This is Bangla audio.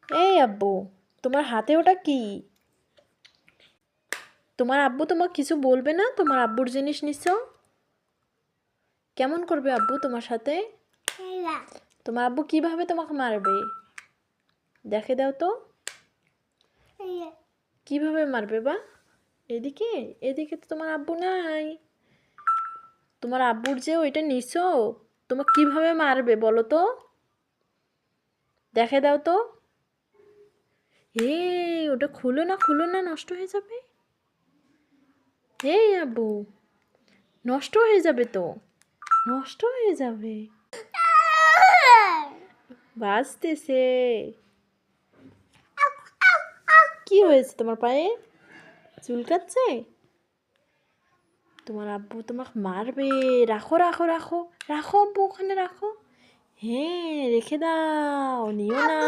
এই আব্বু, তোমার হাতে ওটা কি? তোমার আব্বু তোমাকে কিছু বলবে না? তোমার আব্বুর জিনিস নিছো? কেমন করবে আব্বু তোমার সাথে? তোমার আব্বু কিভাবে তোমাকে মারবে? দেখে দাও তো কিভাবে মারবে বা। এদিকে, এদিকে তো তোমার আব্বু নাই। তোমার আব্বুর যে ওইটা নিছো, তোমাকে কিভাবে মারবে বলো তো? দেখে দাও তো। ওটা খুলো না, খুলো না, নষ্ট হয়ে যাবে। আব্বু, নষ্ট হয়ে যাবে তো, নষ্ট হয়ে যাবে। বাজতেছে। কি হয়েছে তোমার পায়ে? চুলকাচ্ছে? তোমার আব্বু তোমাকে মারবে। রাখো, রাখো, রাখো, রাখো আব্বু, ওখানে রাখো। হ্যাঁ, রেখে দাও, নিও না।